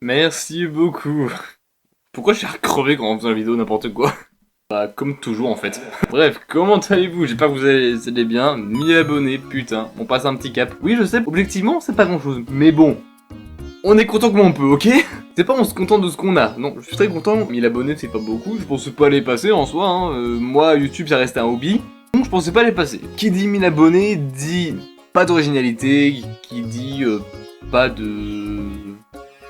Merci beaucoup. Pourquoi j'ai recrevé quand on faisait la vidéo n'importe quoi? Bah, comme toujours en fait. Bref, comment allez-vous? J'espère que vous allez bien. 1000 abonnés, putain, on passe un petit cap. Oui, je sais, objectivement, c'est pas grand-chose. Mais bon, on est content comme on peut, ok? C'est pas on se contente de ce qu'on a. Non, je suis très content. 1000 abonnés, c'est pas beaucoup. Je pensais pas les passer en soi. Hein. Moi, YouTube, ça reste un hobby. Donc, je pensais pas les passer. Qui dit 1000 abonnés dit pas d'originalité. Qui dit pas de...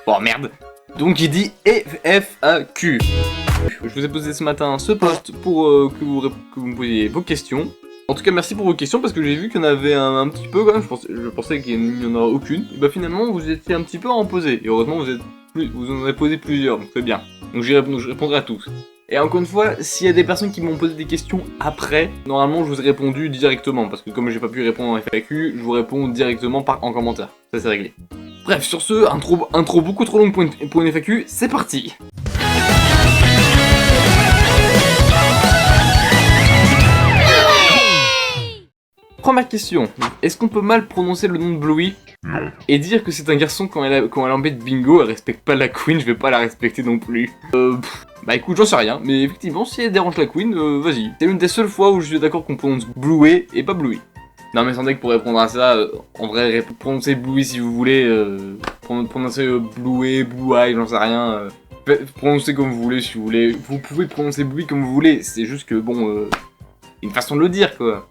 Oh merde. Donc il dit FAQ. Je vous ai posé ce matin ce post pour que vous me posiez vos questions. En tout cas, merci pour vos questions parce que j'ai vu qu'il y en avait un petit peu quand même. Je pensais qu'il n'y en aurait aucune. Et bah finalement, vous étiez un petit peu à en poser. Et heureusement, vous en avez posé plusieurs, donc c'est bien. Donc je répondrai à tous. Et encore une fois, s'il y a des personnes qui m'ont posé des questions après, normalement je vous ai répondu directement. Parce que comme j'ai pas pu répondre en FAQ, je vous réponds directement en commentaire. Ça c'est réglé. Bref, sur ce, intro beaucoup trop longue pour une FAQ, c'est parti. Première question, est-ce qu'on peut mal prononcer le nom de Bluey et dire que c'est un garçon quand elle embête Bingo, elle respecte pas la Queen, je vais pas la respecter non plus. Bah écoute, j'en sais rien, mais effectivement, si elle dérange la Queen, vas-y. C'est l'une des seules fois où je suis d'accord qu'on prononce Bluey et pas Bluey. Non mais sans que pour répondre à ça, en vrai, prononcez Bluey si vous voulez, prononcez Bluey, Blue Eye, j'en sais rien. Prononcez comme vous voulez si vous voulez. Vous pouvez prononcer Bluey comme vous voulez, c'est juste que bon, une façon de le dire quoi.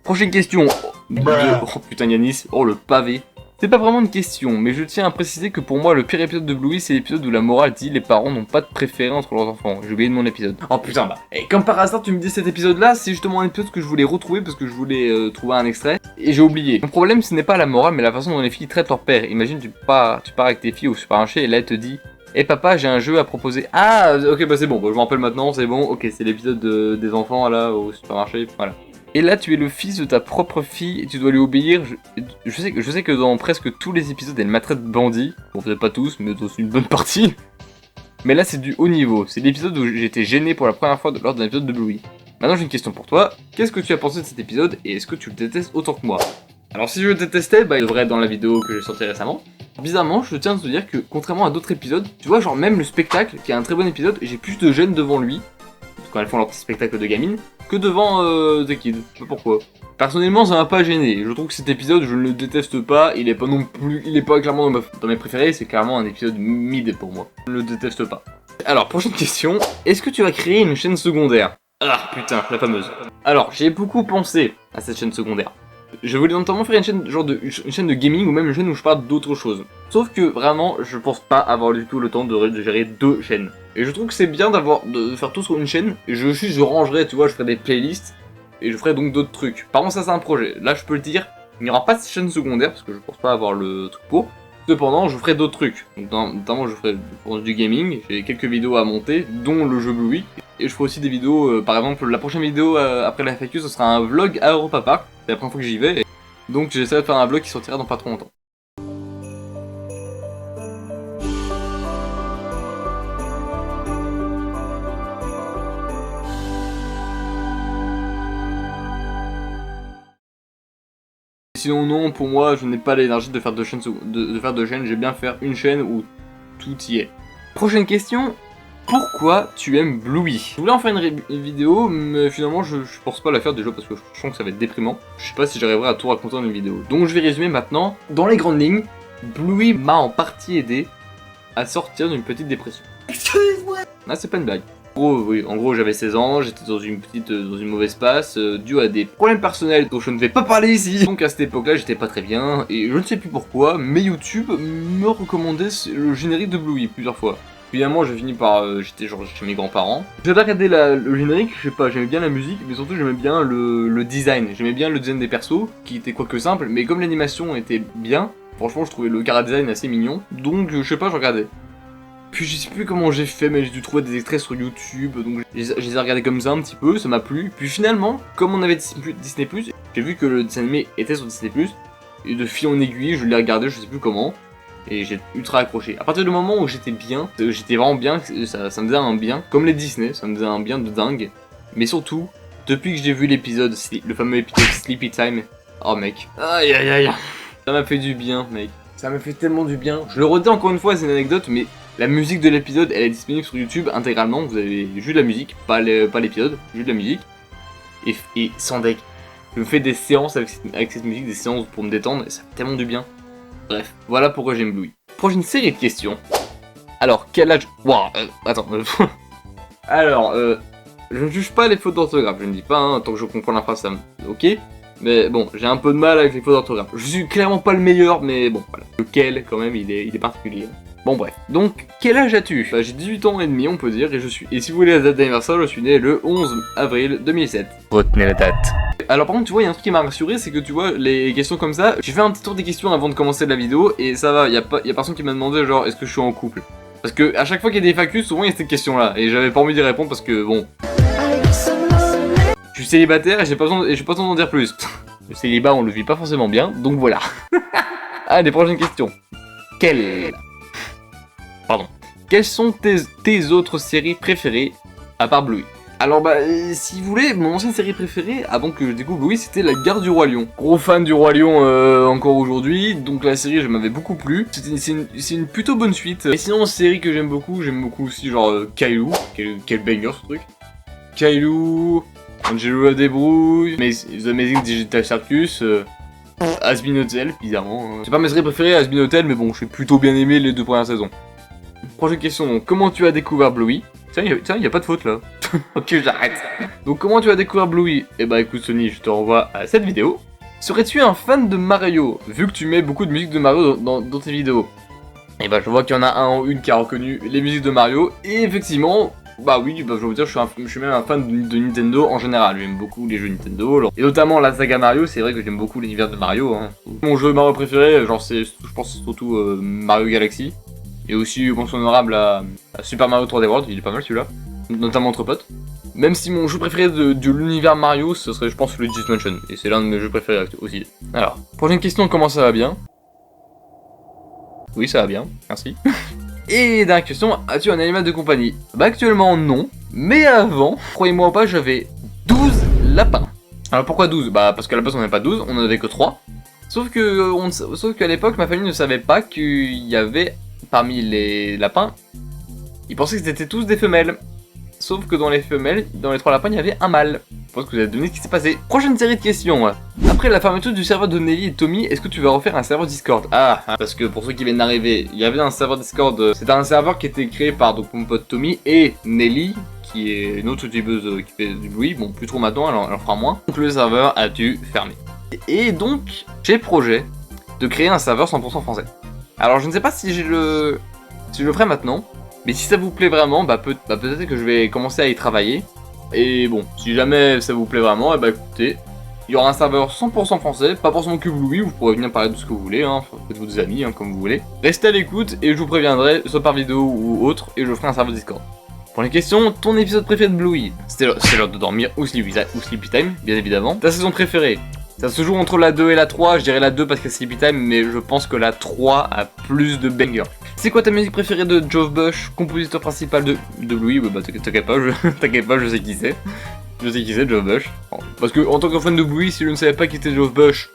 Prochaine question. Oh putain Yanis, oh le pavé. C'est pas vraiment une question, mais je tiens à préciser que pour moi le pire épisode de Bluey c'est l'épisode où la morale dit les parents n'ont pas de préféré entre leurs enfants. J'ai oublié de mon épisode. Oh putain bah. Et comme par hasard tu me dis cet épisode là, c'est justement un épisode que je voulais retrouver parce que je voulais trouver un extrait. Et j'ai oublié. Mon problème ce n'est pas la morale mais la façon dont les filles traitent leur père. Imagine tu pars avec tes filles au supermarché et là elle te dit eh papa j'ai un jeu à proposer. Ah ok bah c'est bon, bah, je m'en rappelle maintenant, c'est bon, ok c'est l'épisode des enfants là au supermarché, voilà. Et là, tu es le fils de ta propre fille et tu dois lui obéir. Je sais que dans presque tous les épisodes, elle maltraite bandit. Bon, peut-être pas tous, mais aussi une bonne partie. Mais là, c'est du haut niveau. C'est l'épisode où j'étais gêné pour la première fois lors d'un épisode de Bluey. Maintenant, j'ai une question pour toi. Qu'est-ce que tu as pensé de cet épisode et est-ce que tu le détestes autant que moi? Alors, si je le détestais, bah, il devrait être dans la vidéo que j'ai sortie récemment. Bizarrement, je tiens à te dire que, contrairement à d'autres épisodes, tu vois, genre même le spectacle, qui est un très bon épisode, j'ai plus de gêne devant lui, quand elles font leur petit spectacle de gamine, que devant The Kid. Je sais pas pourquoi. Personnellement, ça m'a pas gêné. Je trouve que cet épisode, je ne le déteste pas. Il est pas non plus, il est pas clairement dans mes préférés. C'est clairement un épisode mid pour moi. Je ne le déteste pas. Alors, prochaine question. Est-ce que tu vas créer une chaîne secondaire? Ah putain, la fameuse. Alors, j'ai beaucoup pensé à cette chaîne secondaire. Je voulais notamment faire une chaîne une chaîne de gaming ou même une chaîne où je parle d'autres choses. Sauf que vraiment, je pense pas avoir du tout le temps de gérer deux chaînes. Et je trouve que c'est bien de faire tout sur une chaîne. Et je rangerai, tu vois, je ferai des playlists et je ferai donc d'autres trucs. Par contre, ça c'est un projet. Là, je peux le dire, il n'y aura pas de chaîne secondaire parce que je pense pas avoir le truc pour. Cependant, je ferai d'autres trucs. Donc, notamment, je ferai du gaming. J'ai quelques vidéos à monter, dont le jeu Bluey. Et je ferai aussi des vidéos, par exemple, la prochaine vidéo après la FAQ, ce sera un vlog à Europa Park. C'est la première fois que j'y vais. Donc j'essaierai de faire un vlog qui sortira dans pas trop longtemps. Sinon non, pour moi, je n'ai pas l'énergie de faire deux chaînes, j'aime bien faire une chaîne où tout y est. Prochaine question, pourquoi tu aimes Bluey? Je voulais en faire une vidéo, mais finalement je pense pas la faire déjà parce que je sens que ça va être déprimant. Je sais pas si j'arriverai à tout raconter dans une vidéo. Donc je vais résumer maintenant. Dans les grandes lignes, Bluey m'a en partie aidé à sortir d'une petite dépression. Excuse-moi. Ah c'est pas une blague. En gros, j'avais 16 ans, j'étais dans une mauvaise passe, dû à des problèmes personnels dont je ne vais pas parler ici. Donc à cette époque-là, j'étais pas très bien, et je ne sais plus pourquoi, mais YouTube me recommandait le générique de Bluey plusieurs fois. Finalement, j'ai fini par, j'étais genre chez mes grands-parents. J'avais regardé le générique, je sais pas, j'aimais bien la musique, mais surtout j'aimais bien le design. J'aimais bien le design des persos, qui était quoique simple, mais comme l'animation était bien, franchement, je trouvais le chara-design assez mignon, donc je sais pas, je regardais. Puis je sais plus comment j'ai fait, mais j'ai dû trouver des extraits sur YouTube, donc je les ai regardés comme ça un petit peu, ça m'a plu. Puis finalement, comme on avait Disney+, j'ai vu que le dessin animé était sur Disney+, et de fil en aiguille, je l'ai regardé, je sais plus comment, et j'ai ultra accroché. À partir du moment où j'étais bien, j'étais vraiment bien, ça me faisait un bien, comme les Disney, ça me faisait un bien de dingue. Mais surtout, depuis que j'ai vu l'épisode, le fameux épisode Sleepy Time, oh mec, aïe aïe aïe, ça m'a fait du bien mec. Ça me fait tellement du bien. Je le redis encore une fois, c'est une anecdote, mais la musique de l'épisode, elle est disponible sur YouTube intégralement. Vous avez juste la musique, pas l'épisode, juste la musique. Et sans deck. Je me fais des séances avec cette musique, des séances pour me détendre, et ça fait tellement du bien. Bref, voilà pourquoi j'aime Bluey. Prochaine série de questions. Alors, quel âge... Waouh, attends. Alors, je ne juge pas les fautes d'orthographe, je ne dis pas, hein, tant que je comprends la phrase, ça me... Ok. Mais bon, j'ai un peu de mal avec les fautes d'orthographe. Je suis clairement pas le meilleur, mais bon, voilà. Lequel, quand même, il est particulier. Bon bref, donc quel âge as-tu? Bah j'ai 18 ans et demi on peut dire, et si vous voulez la date d'anniversaire, je suis né le 11 avril 2007. Retenez la date. Alors par contre tu vois, il y a un truc qui m'a rassuré, c'est que tu vois, les questions comme ça, j'ai fait un petit tour des questions avant de commencer la vidéo, et ça va, y a personne qui m'a demandé genre, est-ce que je suis en couple? Parce que à chaque fois qu'il y a des FAQ, souvent il y a cette question là, et j'avais pas envie d'y répondre parce que bon... Je suis célibataire et j'ai pas besoin d'en dire plus. Le célibat on le vit pas forcément bien, donc voilà. Allez, prochaine question. Quelles sont tes autres séries préférées à part Bluey? Alors bah, si vous voulez, mon ancienne série préférée, avant que je découvre Bluey, c'était La Garde du Roi Lion. Gros fan du Roi Lion encore aujourd'hui, donc la série je m'avais beaucoup plu. C'est une plutôt bonne suite. Et sinon, série que j'aime beaucoup aussi genre Caillou, quel banger ce truc. Caillou, Angelo la débrouille, The Amazing Digital Circus, Has Been Hotel, bizarrement. C'est pas ma série préférée, Has Been Hotel, mais bon, j'ai plutôt bien aimé les 2 premières saisons. Prochaine question, donc, comment tu as découvert Bluey? Tiens, y a pas de faute là. Ok, j'arrête. Donc, comment tu as découvert Bluey? Eh bah écoute Sony, je te renvoie à cette vidéo. Serais-tu un fan de Mario, vu que tu mets beaucoup de musique de Mario dans tes vidéos? Et bah je vois qu'il y en a un ou une qui a reconnu les musiques de Mario, et effectivement, bah oui, bah, je vais vous dire, je suis même un fan de Nintendo en général. J'aime beaucoup les jeux Nintendo, et notamment la saga Mario. C'est vrai que j'aime beaucoup l'univers de Mario. Hein. Mon jeu Mario préféré, genre je pense surtout Mario Galaxy. Et aussi mention honorable à Super Mario 3D World, il est pas mal celui-là, notamment entre potes. Même si mon jeu préféré de l'univers Mario, ce serait je pense Luigi's Mansion, et c'est l'un de mes jeux préférés aussi. Alors, prochaine question, comment ça va bien? Oui, ça va bien, merci. Et dernière question, as-tu un animal de compagnie? Bah actuellement non, mais avant, croyez-moi ou pas, j'avais 12 lapins. Alors pourquoi 12? Bah parce qu'à la base on n'avait pas 12, on en avait que 3. Sauf qu'à l'époque, ma famille ne savait pas qu'il y avait, parmi les lapins, ils pensaient que c'était tous des femelles. Sauf que dans les femelles, dans les 3 lapins, il y avait un mâle. Je pense que vous avez deviné ce qui s'est passé. Prochaine série de questions. Après la fermeture du serveur de Nelly et Tommy, est-ce que tu vas refaire un serveur Discord? Ah, parce que pour ceux qui viennent d'arriver, il y avait un serveur Discord. C'était un serveur qui était créé par donc, mon pote Tommy et Nelly, qui est une autre youtubeuse qui fait du bruit. Bon, plus trop maintenant, elle en fera moins. Donc le serveur a dû fermer. Et donc, j'ai projet de créer un serveur 100% français. Alors je ne sais pas si je le ferai maintenant. Mais si ça vous plaît vraiment, bah peut-être que je vais commencer à y travailler. Et bon, si jamais ça vous plaît vraiment, bah écoutez, il y aura un serveur 100% français, pas forcément que Bluey, vous pourrez venir parler de ce que vous voulez, hein, faites-vous des amis, hein, comme vous voulez. Restez à l'écoute et je vous préviendrai, soit par vidéo ou autre, et je ferai un serveur Discord. Pour les questions, ton épisode préféré de Bluey? C'est l'heure de dormir ou Sleepy Time, bien évidemment. Ta saison préférée? Ça se joue entre la 2 et la 3, je dirais la 2 parce que c'est Sleepy Time, mais je pense que la 3 a plus de bangers. C'est quoi ta musique préférée de Geoff Bush, compositeur principal de Bluey? Bah t'inquiète pas, je sais qui c'est. Je sais qui c'est, Geoff Bush. Parce que en tant que fan de Bluey, si je ne savais pas qui était Geoff Bush,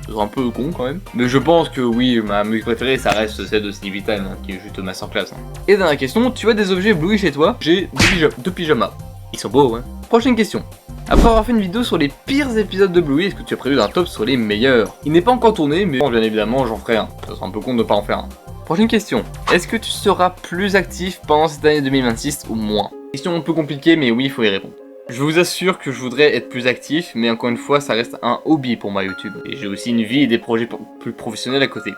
c'est un peu con quand même. Mais je pense que oui, ma musique préférée, ça reste celle de Sleepy Time, hein, qui est juste masterclass. Hein. Et dernière question, tu as des objets Bluey chez toi? J'ai 2 pyjamas. Ils sont beaux, hein. Prochaine question. Après avoir fait une vidéo sur les pires épisodes de Bluey, est-ce que tu as prévu un top sur les meilleurs? Il n'est pas encore tourné, mais bien évidemment j'en ferai un. Ça serait un peu con de ne pas en faire un. Prochaine question. Est-ce que tu seras plus actif pendant cette année 2026 ou moins? Question un peu compliquée, mais oui, il faut y répondre. Je vous assure que je voudrais être plus actif, mais encore une fois, ça reste un hobby pour moi YouTube. Et j'ai aussi une vie et des projets plus professionnels à côté.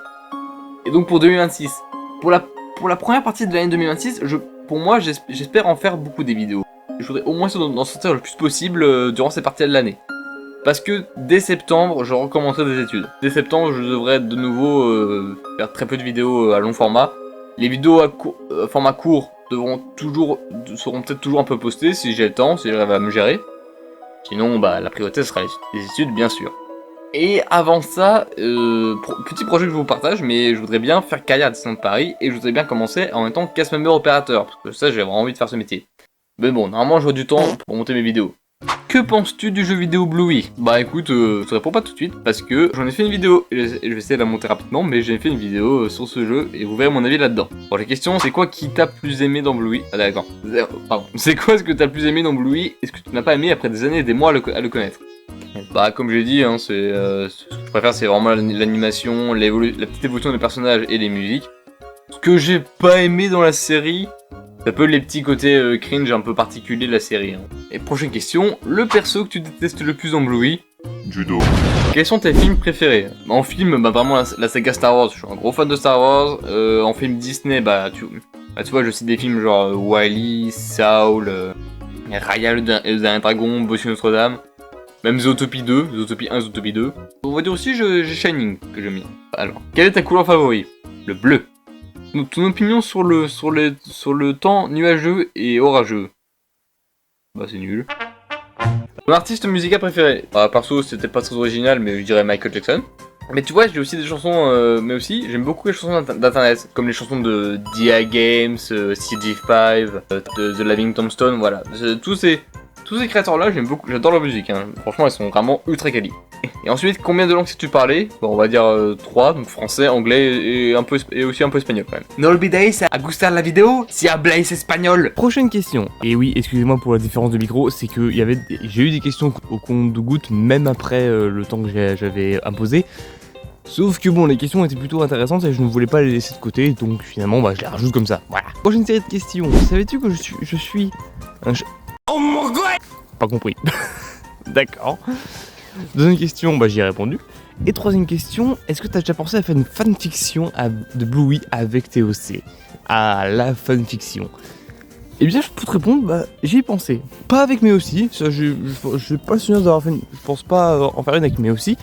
Et donc pour 2026, pour la première partie de l'année 2026, pour moi, j'espère en faire beaucoup des vidéos. Je voudrais au moins d'en sortir le plus possible durant cette partie de l'année. Parce que dès septembre, je recommencerai des études. Dès septembre, je devrais de nouveau faire très peu de vidéos à long format. Les vidéos à format court seront peut-être toujours un peu postées si j'ai le temps, si j'arrive à me gérer. Sinon, bah la priorité sera les études, bien sûr. Et avant ça, petit projet que je vous partage, mais je voudrais bien faire carrière à Disneyland Paris et je voudrais bien commencer en étant cast member opérateur, parce que ça, j'ai vraiment envie de faire ce métier. Mais bon, normalement, j'aurai du temps pour monter mes vidéos. Que penses-tu du jeu vidéo Bluey? Bah écoute, je te réponds pas tout de suite parce que j'en ai fait une vidéo et je vais essayer de la monter rapidement, mais j'ai fait une vidéo sur ce jeu et vous verrez mon avis là-dedans. Bon, la question c'est quoi qui t'a plus aimé dans Bluey? Ah d'accord, pardon. C'est quoi ce que t'as le plus aimé dans Bluey et ce que tu n'as pas aimé après des années et des mois à le connaître? Bah comme j'ai dit, hein, ce que je préfère c'est vraiment l'animation, la petite évolution des personnages et des musiques. Ce que j'ai pas aimé dans la série, c'est un peu les petits côtés cringe un peu particuliers de la série. Hein. Et prochaine question, le perso que tu détestes le plus en Bluey? Judo. Quels sont tes films préférés? En film, bah vraiment la saga Star Wars, je suis un gros fan de Star Wars. En film Disney, tu vois, je cite des films genre Wall-E, Saul, Raya le dernier dragon, Bossu Notre-Dame. Même Zootopie 2, Zootopie 1, Zootopie 2. On va dire aussi j'ai Shining que j'aime bien. Alors, quelle est ta couleur favorite? Le bleu. Ton opinion sur le temps nuageux et orageux? Bah c'est nul. Mon artiste musical préféré? Bah perso c'était pas très original mais je dirais Michael Jackson. Mais tu vois j'ai aussi des chansons, mais aussi j'aime beaucoup les chansons d'internet. Comme les chansons de D.I. Games, CG5, de The Living Tombstone, voilà. Tous ces créateurs-là, j'aime beaucoup, j'adore leur musique, hein. Franchement, ils sont vraiment ultra quali. Et ensuite, combien de langues sais-tu parler? Bon, on va dire 3, donc français, anglais et aussi un peu espagnol quand même. No olvidéis a gustar la vidéo si habláis espagnol. Prochaine question. Et oui, excusez-moi pour la différence de micro, c'est que j'ai eu des questions au compte de gouttes même après le temps que j'avais imposé. Sauf que bon, les questions étaient plutôt intéressantes et je ne voulais pas les laisser de côté, donc finalement, bah, je les rajoute comme ça. Voilà. Prochaine série de questions. Savais-tu que je suis un Oh mon god! Pas compris. D'accord. Deuxième question, bah j'y ai répondu. Et troisième question, est-ce que t'as déjà pensé à faire une fanfiction de Bluey avec TOC? Ah, la fanfiction. Eh bien, je peux te répondre, bah j'y ai pensé. Pas avec mes aussi, ça j'ai pas le souvenir d'avoir fait je pense pas en faire une avec mes aussi.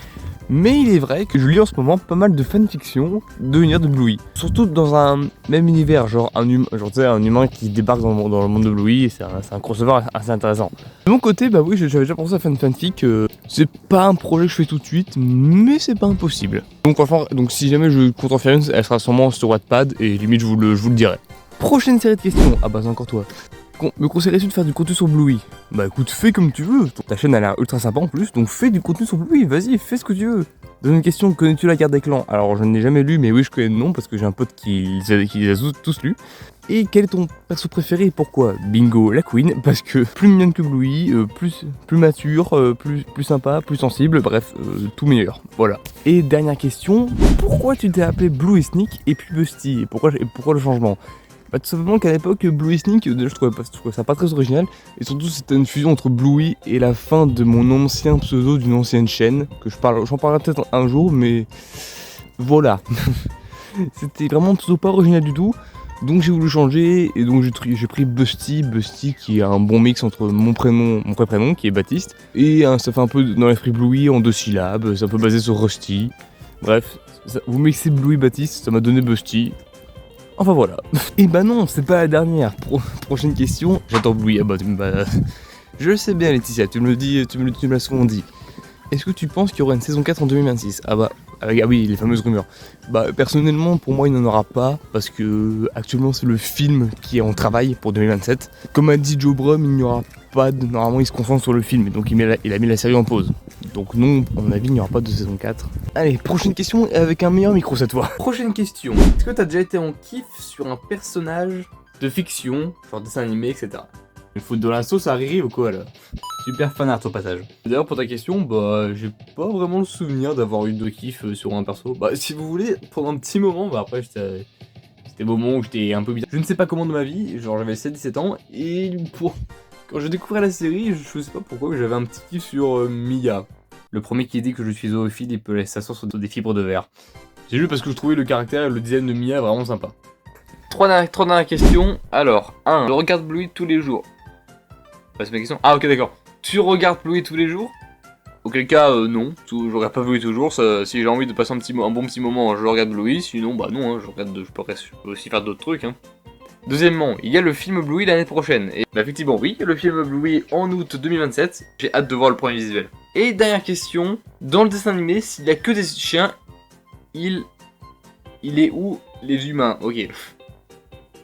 Mais il est vrai que je lis en ce moment pas mal de fanfiction de l'univers de Bluey. Surtout dans un même univers, genre un humain qui débarque dans le monde de Bluey et c'est un crossover assez intéressant. De mon côté, bah oui, j'avais déjà pensé à faire une fanfic. C'est pas un projet que je fais tout de suite, mais c'est pas impossible. Donc franchement, si jamais je compte en faire une, elle sera sûrement sur Wattpad et limite je vous le dirai. Prochaine série de questions. Ah bah c'est encore toi. Me conseillerais-tu de faire du contenu sur Bluey? Bah écoute, fais comme tu veux. Ta chaîne a l'air ultra sympa en plus, donc fais du contenu sur Bluey, vas-y, fais ce que tu veux. Deuxième question, connais-tu la guerre des clans? Alors je ne l'ai jamais lu, mais oui, je connais le nom parce que j'ai un pote qui les a tous lus. Et quel est ton perso préféré et pourquoi? Bingo, la Queen, parce que plus mignonne que Bluey, plus mature, plus sympa, plus sensible, bref, tout meilleur. Voilà. Et dernière question, pourquoi tu t'es appelé Blue et Sneak et puis Busty? Et pourquoi le changement? Bah, tout simplement qu'à l'époque, Bluey Sneak, déjà je trouvais ça pas très original, et surtout c'était une fusion entre Bluey et la fin de mon ancien pseudo d'une ancienne chaîne, que j'en parlerai peut-être un jour, mais voilà. C'était vraiment un pseudo pas original du tout, donc j'ai voulu changer, et donc j'ai pris Busty qui est un bon mix entre mon vrai prénom, qui est Baptiste, et ça fait un peu dans l'esprit Bluey en 2 syllabes, c'est un peu basé sur Rusty, bref, vous mixez Bluey Baptiste, ça m'a donné Busty. Enfin voilà. Et bah non, c'est pas la dernière. Prochaine question. J'adore Bluey. Ah bah, je le sais bien Laetitia, tu me l'as souvent dit. Est-ce que tu penses qu'il y aura une saison 4 en 2026? Ah oui, les fameuses rumeurs. Bah personnellement, pour moi, il n'en aura pas, parce que actuellement c'est le film qui est en travail pour 2027. Comme a dit Joe Brum, il n'y aura pas normalement il se concentre sur le film, donc il a mis la série en pause. Donc non, à mon avis, il n'y aura pas de saison 4. Allez, prochaine question avec un meilleur micro cette fois. Prochaine question. Est-ce que t'as déjà été en kiff sur un personnage de fiction, genre dessin animé, etc. Le foot de la sauce, ça arrive ou quoi là? Super fanart au passage. D'ailleurs pour ta question, bah j'ai pas vraiment le souvenir d'avoir eu de kiff sur un perso. Bah si vous voulez, pendant un petit moment, bah après c'était le moment où j'étais un peu bizarre. Je ne sais pas comment de ma vie, genre j'avais 7-17 ans, et quand je découvrais la série, je sais pas pourquoi, mais j'avais un petit kiff sur Mia. Le premier qui dit que je suis zoophile, il peut s'asseoir sur des fibres de verre. J'ai lu parce que je trouvais le caractère et le design de Mia vraiment sympa. Trois dernières questions. Alors, 1. Je regarde Bluey tous les jours. Bah, c'est ma question. Ah ok d'accord. Tu regardes Bluey tous les jours? Auquel cas non, je regarde pas Bluey toujours, si j'ai envie de passer un bon petit moment, je regarde Bluey, sinon bah non, hein, je peux aussi faire d'autres trucs. Hein. Deuxièmement, il y a le film Bluey l'année prochaine, et bah effectivement oui, il y a le film Bluey en août 2027, j'ai hâte de voir le premier visuel. Et dernière question, dans le dessin animé, s'il y a que des chiens, il est où les humains? Ok.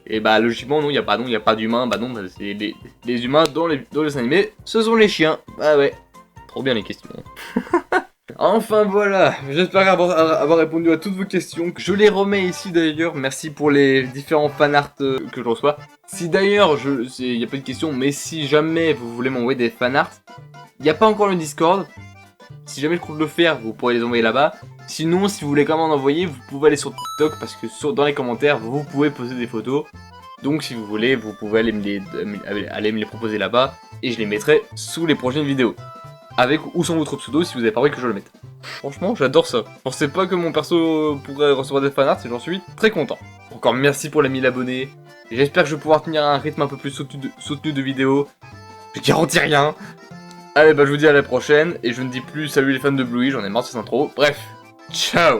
Et bah logiquement non, il y a pas d'humains, bah non, bah, c'est les humains dans les dessins animés, ce sont les chiens. Bah ouais, trop bien les questions. Enfin voilà, j'espère avoir répondu à toutes vos questions. Je les remets ici d'ailleurs, merci pour les différents fanarts que je reçois. Si d'ailleurs, il n'y a pas de questions, mais si jamais vous voulez m'envoyer des fanarts, il n'y a pas encore le Discord. Si jamais je compte le faire, vous pourrez les envoyer là-bas. Sinon, si vous voulez quand même en envoyer, vous pouvez aller sur TikTok parce que dans les commentaires, vous pouvez poser des photos. Donc si vous voulez, vous pouvez aller me les proposer là-bas et je les mettrai sous les prochaines vidéos. Avec ou sans votre pseudo si vous avez pas envie que je le mette. Franchement, j'adore ça. Je pensais pas que mon perso pourrait recevoir des fanarts et j'en suis très content. Encore merci pour les 1000 abonnés. J'espère que je vais pouvoir tenir un rythme un peu plus soutenu de vidéos. Je garantis rien. Allez, bah je vous dis à la prochaine, et je ne dis plus salut les fans de Bluey, j'en ai marre de cette intro. Bref, ciao.